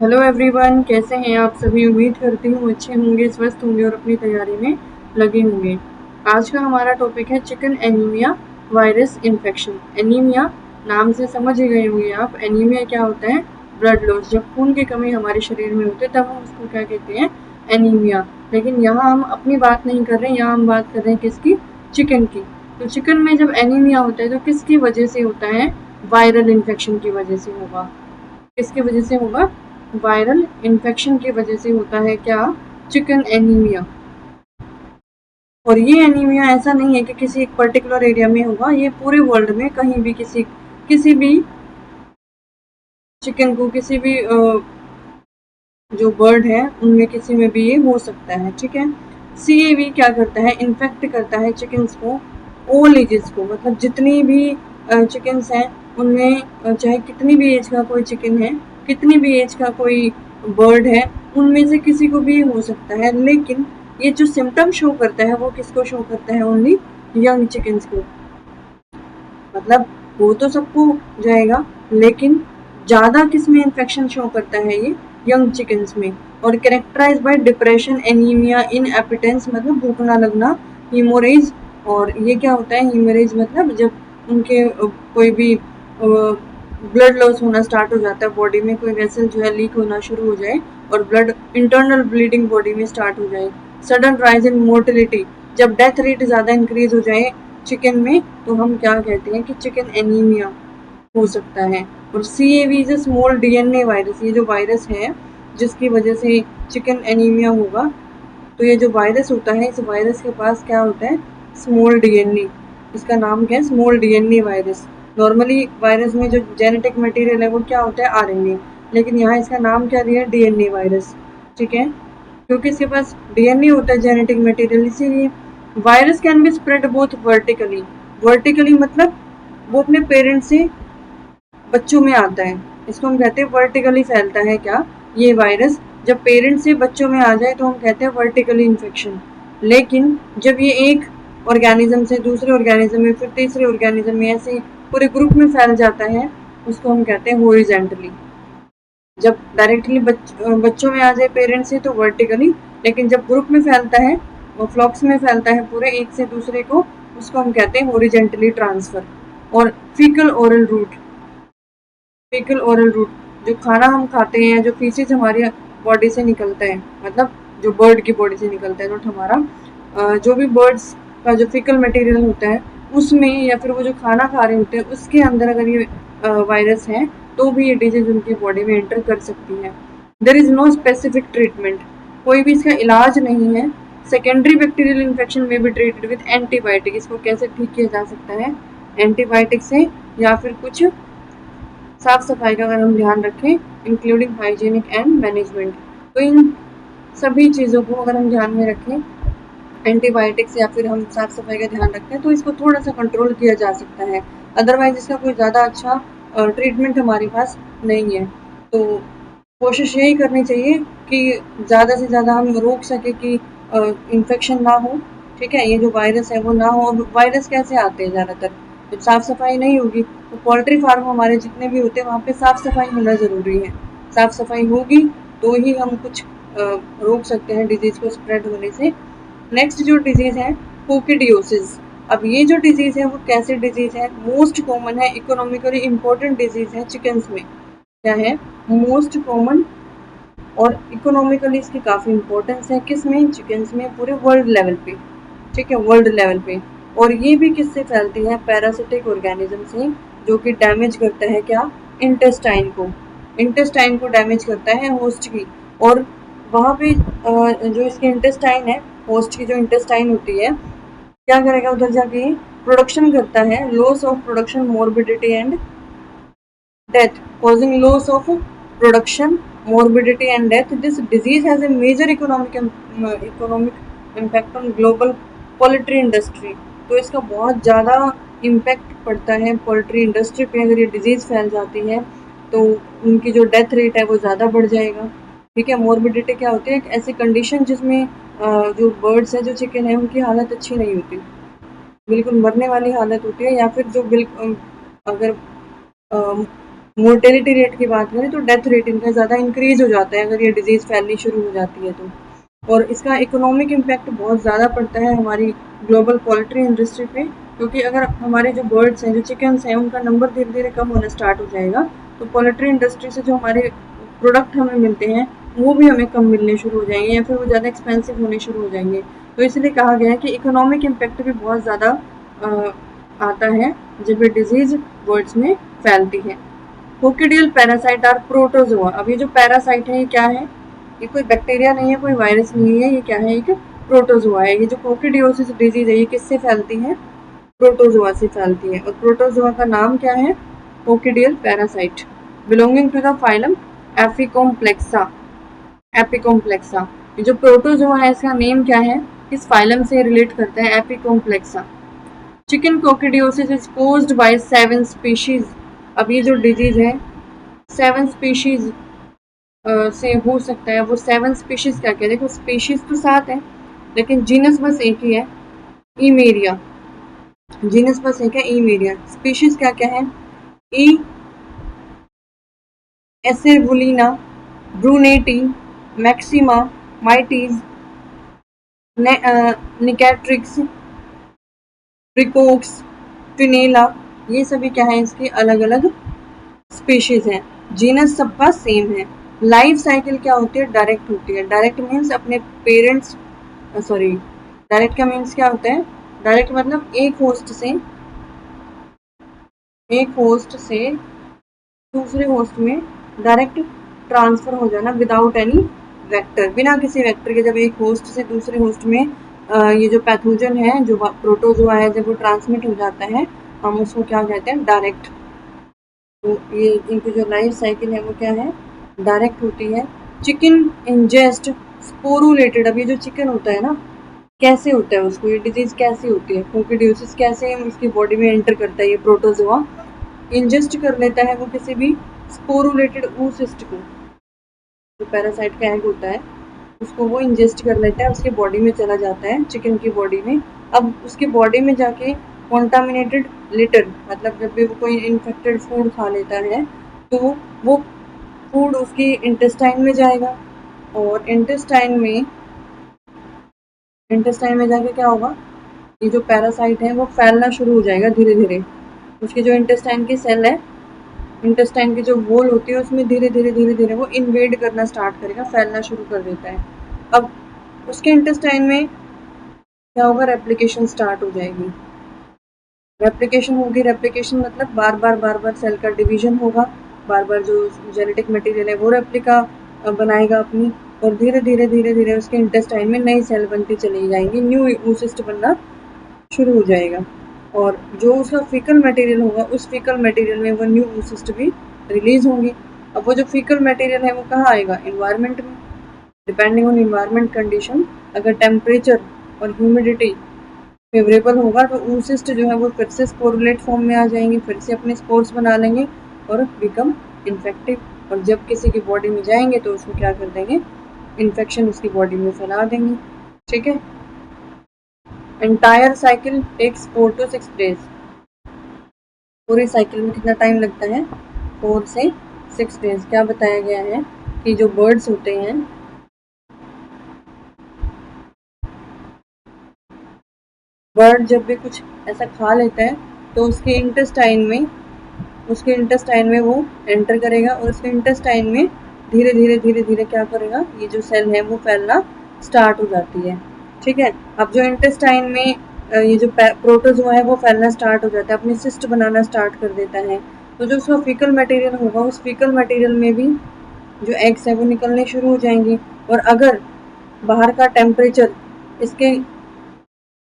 Hello everyone, कैसे हैं आप सभी। उम्मीद करती हूँ अच्छे होंगे, स्वस्थ होंगे और अपनी तैयारी में लगे होंगे। आज का हमारा टॉपिक है chicken anaemia virus infection. Anaemia नाम से समझ ही गए होंगे आप। एनीमिया क्या होता है? Blood loss. जब खून की कमी हमारे शरीर में होती है तब हम उसको क्या कहते हैं? एनीमिया। लेकिन यहाँ हम अपनी बात नहीं कर रहे हैं, यहाँ हम बात कर रहे हैं किसकी? चिकन की। तो चिकन में जब एनीमिया होता है तो किसकी वजह से होता है? वायरल इन्फेक्शन की वजह से होगा। किसकी वजह से होगा? वायरल इन्फेक्शन की वजह से होता है क्या? Chicken anaemia. और ये एनीमिया ऐसा नहीं है कि किसी एक पर्टिकुलर एरिया में होगा, ये पूरे वर्ल्ड में कहीं भी किसी भी चिकन को, किसी भी जो बर्ड है उनमें किसी में भी ये हो सकता है। ठीक है। सीएवी क्या करता है? इन्फेक्ट करता है चिकन्स को, ऑल एजेस को। मतलब जितनी भी चिकन्स हैं उनमें, चाहे कितनी भी एज का कोई चिकन है, कितनी भी एज का कोई बर्ड है, उनमें से किसी को भी हो सकता है। लेकिन ये जो सिम्टम शो करता है वो किसको शो करता है? ओनली यंग चिकन्स को। मतलब हो तो सबको जाएगा, लेकिन ज़्यादा किस में इन्फेक्शन शो करता है? ये यंग चिकन्स में। और कैरेक्टराइज बाय डिप्रेशन, एनीमिया, इन एपिटेंस मतलब भूख ना लगना, हीमोरेज। और ये क्या होता है? हीमोरेज मतलब जब उनके कोई भी ब्लड लॉस होना स्टार्ट हो जाता है, बॉडी में कोई वेसल जो है लीक होना शुरू हो जाए और ब्लड इंटरनल ब्लीडिंग बॉडी में स्टार्ट हो जाए। सडन राइज इन मोर्टेलिटी, जब डेथ रेट ज़्यादा इंक्रीज हो जाए चिकन में, तो हम क्या कहते हैं कि चिकन एनीमिया हो सकता है। और CAV is small DNA virus. ये जो वायरस है जिसकी वजह से चिकन एनीमिया होगा, तो ये जो वायरस होता है, इस वायरस के पास क्या होता है? Small DNA। इसका नाम क्या है? Small DNA virus. Normally virus में जो जेनेटिक मटेरियल है वो क्या होता है? RNA। लेकिन यहाँ इसका नाम क्या दिया है? DNA virus. ठीक है। क्योंकि इसके पास DNA होता है, जेनेटिक मटेरियल, इसीलिए। Virus can be spread both vertically. Vertically मतलब वो अपने पेरेंट्स से बच्चों में आता है, इसको हम कहते हैं वर्टिकली फैलता है क्या? ये वायरस जब पेरेंट्स से बच्चों में आ जाए तो हम कहते हैं वर्टिकली इन्फेक्शन। लेकिन जब ये एक ऑर्गेनिज्म से दूसरे ऑर्गेनिज्म में, फिर तीसरे ऑर्गेनिज्म में, ऐसे पूरे ग्रुप में फैल जाता है, उसको हम कहते हैं हॉरिजॉन्टली। जब डायरेक्टली बच्चों में आ जाए पेरेंट्स से तो वर्टिकली, लेकिन जब ग्रुप में फैलता है, वो फ्लॉक्स में फैलता है पूरे एक से दूसरे को, उसको हम कहते हैं हॉरिजॉन्टली ट्रांसफर। और faecal oral route. Faecal oral route, जो खाना हम खाते हैं, जो फीसेज हमारी बॉडी से निकलता है, मतलब जो बर्ड की बॉडी से निकलता है, नॉट हमारा, जो भी बर्ड्स का जो फीकल मटेरियल होता है उसमें, या फिर वो जो खाना खा रहे होते हैं उसके अंदर अगर ये वायरस है तो भी ये डिजीज उनकी बॉडी में एंटर कर सकती है। There is no specific treatment, कोई भी इसका इलाज नहीं है। सेकेंडरी बैक्टीरियल इन्फेक्शन में भी ट्रीटेड विद एंटीबायोटिक। इसको कैसे ठीक किया जा सकता है? एंटीबायोटिक से, या फिर कुछ साफ सफाई का अगर हम ध्यान रखें, इंक्लूडिंग हाइजीनिक एंड मैनेजमेंट। तो इन सभी चीज़ों को अगर हम ध्यान में रखें, एंटीबायोटिक्स या फिर हम साफ सफाई का ध्यान रखते हैं, तो इसको थोड़ा सा कंट्रोल किया जा सकता है। अदरवाइज इसका कोई ज़्यादा अच्छा ट्रीटमेंट हमारे पास नहीं है। तो कोशिश यही करनी चाहिए कि ज़्यादा से ज़्यादा हम रोक सके कि इन्फेक्शन ना हो। ठीक है, ये जो वायरस है वो ना हो। और वायरस कैसे आते हैं? ज़्यादातर जब साफ़ सफाई नहीं होगी, तो पोल्ट्री फार्म हमारे जितने भी होते हैं वहाँ पे साफ़ सफाई होना ज़रूरी है। साफ़ सफाई होगी तो ही हम कुछ रोक सकते हैं डिजीज़ को स्प्रेड होने से। नेक्स्ट जो डिजीज़ है, कोकिडियोसिस। अब ये जो डिजीज़ है वो कैसे डिजीज़ है? मोस्ट कॉमन है, इकोनॉमिकली इम्पोर्टेंट डिजीज़ है चिकन्स में। क्या है? मोस्ट कॉमन और इकोनॉमिकली इसकी काफ़ी इंपॉर्टेंस है। किस में? चिकन्स में, पूरे वर्ल्ड लेवल पे। ठीक है, वर्ल्ड लेवल पे। और ये भी किससे फैलती है? पैरासिटिक ऑर्गेनिज्म से, जो कि डैमेज करता है क्या? इंटेस्टाइन को। इंटेस्टाइन को डैमेज करता है होस्ट की। और वहाँ पे जो इसकी इंटेस्टाइन है, होस्ट की जो इंटेस्टाइन होती है, क्या करेगा उधर जाके? प्रोडक्शन करता है, loss of production, morbidity and death, causing loss of production, morbidity and death. This disease has a major economic impact on global poultry industry. तो इसका बहुत ज़्यादा इम्पैक्ट पड़ता है पोल्ट्री इंडस्ट्री पे। अगर ये डिजीज़ फैल जाती है तो उनकी जो डेथ रेट है वो ज़्यादा बढ़ जाएगा। ठीक है। मोर्बिडिटी क्या होती है? एक ऐसी कंडीशन जिसमें जो बर्ड्स हैं, जो चिकन है, उनकी हालत अच्छी नहीं होती, बिल्कुल मरने वाली हालत होती है, या फिर जो अगर मोर्टेलिटी रेट की बात करें तो डेथ रेट इनका ज़्यादा इंक्रीज हो जाता है अगर ये डिजीज़ फैलनी शुरू हो जाती है तो। और इसका इकोनॉमिक इम्पैक्ट बहुत ज़्यादा पड़ता है हमारी ग्लोबल पोल्ट्री इंडस्ट्री पे, क्योंकि अगर हमारे जो बर्ड्स हैं, जो चिकन्स हैं, उनका नंबर धीरे धीरे कम होना स्टार्ट हो जाएगा तो पोल्ट्री इंडस्ट्री से जो हमारे प्रोडक्ट हमें मिलते हैं वो भी हमें कम मिलने शुरू हो जाएंगे या फिर वो ज़्यादा एक्सपेंसिव होने शुरू हो जाएंगे। तो इसलिए कहा गया है कि इकोनॉमिक इम्पैक्ट भी बहुत ज़्यादा आता है जब ये डिजीज़ बर्ड्स में फैलती है। Coccidial parasite are protozoa. अब ये जो पैरासाइट है ये क्या है? ये कोई बैक्टीरिया नहीं है, कोई वायरस नहीं है, ये क्या है? एक प्रोटोजोआ है। ये जो कोक्सीडियोसिस डिजीज है ये किससे फैलती है? प्रोटोजोआ से फैलती है। और प्रोटोजोआ का नाम क्या है? Coccidial parasite, belonging to the phylum Apicomplexa. Apicomplexa, ये जो प्रोटोजोआ है इसका नेम क्या है? किस फाइलम से रिलेट करता है? Apicomplexa. Chicken coccidiosis is caused by 7 species. अब ये जो डिजीज है 7 स्पीशीज से हो सकता है। वो 7 स्पीशीज क्या क्या? देखो स्पीशीज तो 7 है लेकिन जीनस बस एक ही है, ईमेरिया। जीनस बस एक है, ईमेरिया। स्पीशीज क्या क्या है? ई एसेवुलिना, ब्रूनेटी, मैक्सिमा, माइटीज, निकैट्रिक्स, ट्रिकोक्स, ट्विनेला। ये सभी क्या है? इसकी अलग अलग स्पीशीज हैं। जीनस सबका सेम है। लाइफ साइकिल क्या होती है? डायरेक्ट होती है। डायरेक्ट मीन्स अपने पेरेंट्स, सॉरी, डायरेक्ट का मीन्स क्या होता है? डायरेक्ट मतलब एक होस्ट से दूसरे होस्ट में डायरेक्ट ट्रांसफर हो जाना विदाउट एनी वेक्टर, बिना किसी वेक्टर के। जब एक होस्ट से दूसरे होस्ट में ये जो पैथोजन है, जो प्रोटोजोआ है, जब वो ट्रांसमिट हो जाता है हम उसको क्या कहते हैं? डायरेक्ट। तो ये इनकी जो लाइफ साइकिल है वो क्या है? डायरेक्ट होती है। Chicken ingest sporulated. अब ये जो चिकन होता है ना, कैसे होता है उसको, ये डिजीज कैसे होती है? कोक्सीडियोसिस कैसे उसकी बॉडी में एंटर करता है? ये प्रोटोजोआ इंजेस्ट कर लेता है वो किसी भी स्पोरुलेटेड oocyst को, जो पैरासाइट का एग होता है उसको वो इंजेस्ट कर लेता है, उसके बॉडी में चला जाता है, चिकन की बॉडी में। अब उसके बॉडी में जाके कॉन्टामिनेटेड लिटर, मतलब जब भी वो कोई इन्फेक्टेड फूड खा लेता है तो वो फूड उसकी इंटेस्टाइन में जाएगा और इंटेस्टाइन में जाके क्या होगा? ये जो पैरासाइट है वो फैलना शुरू हो जाएगा धीरे धीरे। उसकी जो इंटेस्टाइन की सेल है, इंटेस्टाइन की जो वॉल होती है उसमें धीरे धीरे वो इन्वेड करना स्टार्ट करेगा, फैलना शुरू कर देता है। अब उसके इंटेस्टाइन में क्या होगा? रेप्लिकेशन स्टार्ट हो जाएगी। रेप्लिकेशन होगी, रेप्लिकेशन मतलब बार बार सेल का डिवीजन होगा, बार बार जो जेनेटिक मटेरियल है वो रेप्लिका बनाएगा अपनी, और धीरे धीरे उसके इंटेस्टाइन में नई सेल बनती चली जाएंगी, न्यू oocyst बनना शुरू हो जाएगा। और जो उसका फीकल मटेरियल होगा उस फीकल मटेरियल में वो न्यू oocyst भी रिलीज होंगी। अब वो जो फीकल मटेरियल है वो कहाँ आएगा? इन्वायरमेंट में। डिपेंडिंग ऑन इन्वायरमेंट कंडीशन, अगर टेम्परेचर और ह्यूमिडिटी फेवरेबल होगा तो oocyst जो है वो फिर से स्पोरुलेट फॉर्म में आ जाएंगे, फिर से अपने स्पोर्स बना लेंगे और बिकम इन्फेक्टिव। और जब किसी की बॉडी में जाएंगे तो उसको क्या कर देंगे? इन्फेक्शन उसकी बॉडी में फैला देंगे। ठीक है। Entire cycle takes 4 to 6 days। पूरी साइकिल में कितना टाइम लगता है? 4 से 6 days। क्या बताया गया है कि जो बर्ड्स होते हैं, बर्ड जब भी कुछ ऐसा खा लेता है तो उसके इंटेस्टाइन में वो एंटर करेगा और उसके इंटेस्टाइन में धीरे धीरे क्या करेगा? ये जो सेल है वो फैलना स्टार्ट हो जाती है। ठीक है। अब जो इंटेस्टाइन में ये जो प्रोटोजोआ है वो फैलना स्टार्ट हो जाता है, अपनी सिस्ट बनाना स्टार्ट कर देता है। तो जो उसका फीकल मटेरियल होगा उस फीकल मटेरियल में भी जो एग्स है वो निकलने शुरू हो जाएंगे। और अगर बाहर का टेम्परेचर इसके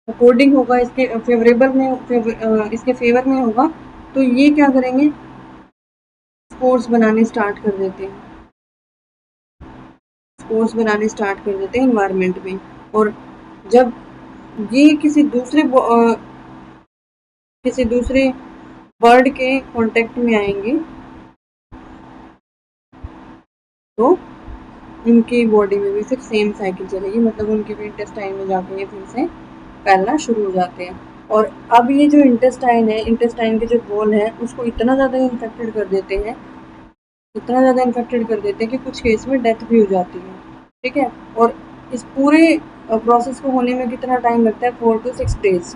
अकॉर्डिंग होगा, इसके फेवर में होगा तो ये क्या करेंगे? स्पोर्स बनाने स्टार्ट कर देते हैं, स्पोर्स बनाने स्टार्ट कर देते हैं इन्वायरमेंट में। और जब ये किसी दूसरे बर्ड के कांटेक्ट में आएंगे तो उनकी बॉडी में भी फिर सेम साइकिल चलेगी, मतलब उनके भी इंटेस्टाइन में जाके ये फिर से फैलना शुरू हो जाते हैं। और अब ये जो इंटेस्टाइन है, इंटेस्टाइन के जो वॉल है उसको इतना ज़्यादा इन्फेक्टेड कर देते हैं, इतना ज़्यादा इन्फेक्टेड कर देते हैं कि कुछ केस में डेथ भी हो जाती है। ठीक है, और इस पूरे प्रोसेस को होने में कितना टाइम लगता है, 4 to 6 days।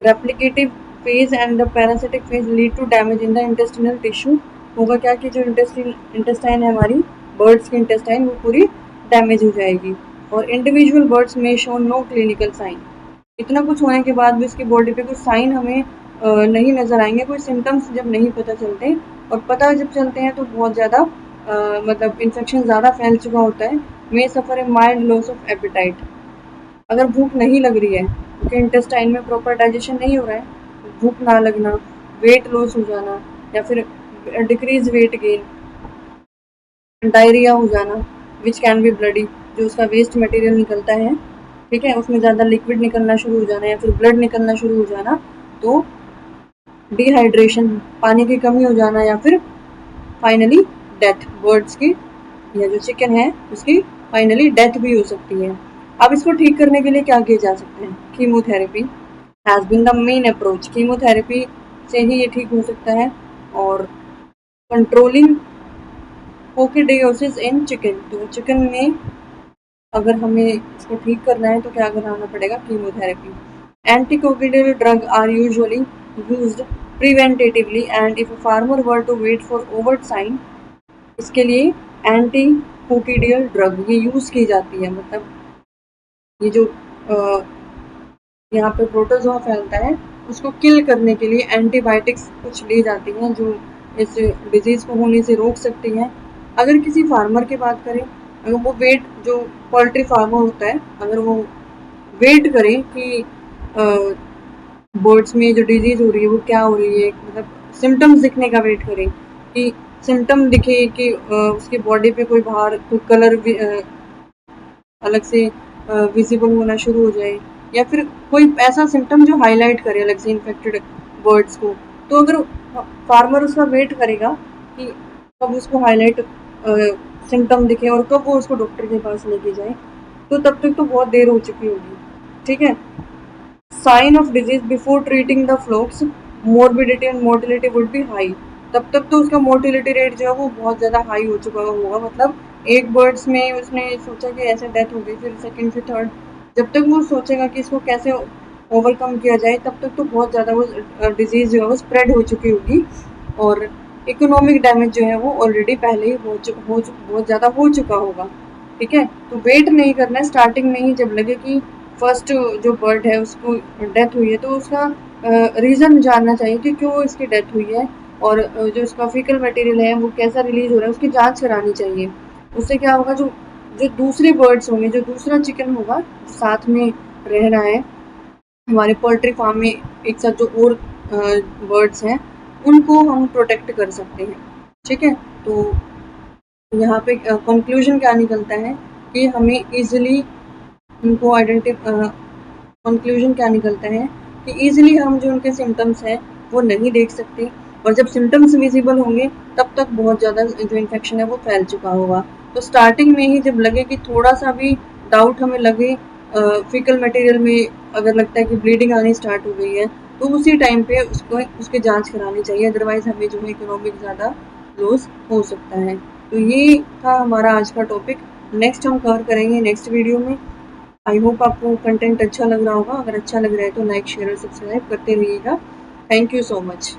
Replicative phase and the parasitic phase lead to damage in the intestinal tissue. होगा क्या कि जो इंटेस्टाइन है हमारी, बर्ड्स की इंटेस्टाइन, वो पूरी डैमेज हो जाएगी। और इंडिविजुअल बर्ड्स में शो नो क्लिनिकल साइन। इतना कुछ होने के बाद भी इसकी बॉडी पे कुछ साइन हमें नहीं नज़र आएंगे, कोई सिम्टम्स जब नहीं पता चलते, और पता जब चलते हैं तो बहुत ज़्यादा मतलब इन्फेक्शन ज़्यादा फैल चुका होता है। May suffer a mild loss of appetite. अगर भूख नहीं लग रही है क्योंकि इंटेस्टाइन में प्रॉपर डाइजेशन नहीं हो रहा है, भूख ना लगना, वेट लॉस हो जाना, या फिर डिक्रीज वेट गेन, डायरिया हो जाना, विच कैन बी ब्लडी, जो उसका वेस्ट मटेरियल निकलता है, ठीक है, उसमें ज़्यादा लिक्विड निकलना शुरू हो जाना या फिर ब्लड निकलना शुरू हो जाना, तो डिहाइड्रेशन, पानी की कमी हो जाना, या फिर फाइनली डेथ, बर्ड्स की या जो चिकन है उसकी फाइनली डेथ भी हो सकती है। अब इसको ठीक करने के लिए क्या किए जा सकते हैं? Chemotherapy has been the main approach. Chemotherapy से ही ये ठीक हो सकता है। और कंट्रोलिंग कोकिडियोसिस इन चिकन, तो चिकन में अगर हमें इसको ठीक करना है तो क्या कराना पड़ेगा? Chemotherapy. Anticoccidial drug are usually used preventatively and if a farmer were to wait for overt sign, इसके लिए एंटी कोकिडियल ड्रग ये यूज़ की जाती है। मतलब ये जो यहाँ पे प्रोटोजोआ फैलता है उसको किल करने के लिए एंटीबायोटिक्स कुछ ली जाती हैं जो इस डिजीज़ को होने से रोक सकती हैं। अगर किसी फार्मर की बात करें, अगर वो वेट, जो पोल्ट्री फार्मर होता है, अगर वो वेट करे कि बर्ड्स में जो डिजीज़ हो रही है वो क्या हो रही है, मतलब सिम्टम्स दिखने का वेट करे कि सिम्टम दिखे कि उसकी बॉडी पे कोई बाहर कोई कलर भी अलग से विजिबल होना शुरू हो जाए, या फिर कोई ऐसा सिम्टम जो हाईलाइट करे अलग से इन्फेक्टेड बर्ड्स को, तो अगर फार्मर उसका वेट करेगा कि कब उसको हाईलाइट सिम्टम दिखे और कब वो उसको डॉक्टर के पास लेके जाए, तो तब तक तो बहुत देर हो चुकी होगी। ठीक है, sign of disease before treating the flocks, morbidity and mortality would be high. तब तक तो उसका मोर्टिलिटी रेट जो है वो बहुत ज़्यादा हाई हो चुका होगा। मतलब एक बर्ड्स में उसने सोचा कि ऐसे डेथ हो गई, फिर सेकंड फिर थर्ड, जब तक वो सोचेगा कि इसको कैसे ओवरकम किया जाए तब तक तो बहुत ज़्यादा वो डिजीज़ जो है वो स्प्रेड हो चुकी होगी। और इकोनॉमिक डैमेज जो है वो ऑलरेडी पहले ही बहुत ज़्यादा हो चुका होगा। ठीक है, तो वेट नहीं करना है, स्टार्टिंग में ही जब लगे कि फर्स्ट जो बर्ड है उसको डेथ हुई है तो उसका रीज़न जानना चाहिए कि क्यों इसकी डेथ हुई है, और जो इसका फीकल मटेरियल है वो कैसा रिलीज हो रहा है उसकी जांच करानी चाहिए। उससे क्या होगा, जो जो दूसरे बर्ड्स होंगे, जो दूसरा चिकन होगा साथ में रह रहा है हमारे पोल्ट्री फार्म में एक साथ, जो और बर्ड्स हैं उनको हम प्रोटेक्ट कर सकते हैं। ठीक है, तो यहाँ पे कंक्लूजन क्या निकलता है कि हमें इजीली उनको कंक्लूजन क्या निकलता है कि ईजिली हम जो उनके सिम्टम्स हैं वो नहीं देख सकते, और जब सिम्टम्स विजिबल होंगे तब तक बहुत ज़्यादा जो इन्फेक्शन है वो फैल चुका होगा। तो स्टार्टिंग में ही जब लगे कि थोड़ा सा भी डाउट हमें लगे, फीकल मटेरियल में अगर लगता है कि ब्लीडिंग आनी स्टार्ट हो गई है, तो उसी टाइम पे उसको उसकी जांच करानी चाहिए, अदरवाइज हमें जो है इकोनॉमिक ज़्यादा लॉस हो सकता है। तो ये था हमारा आज का टॉपिक। नेक्स्ट हम कवर करेंगे नेक्स्ट वीडियो में। आई होप आपको कंटेंट अच्छा लग रहा होगा। अगर अच्छा लग रहा है तो लाइक शेयर और सब्सक्राइब करते रहिएगा। Thank you so much.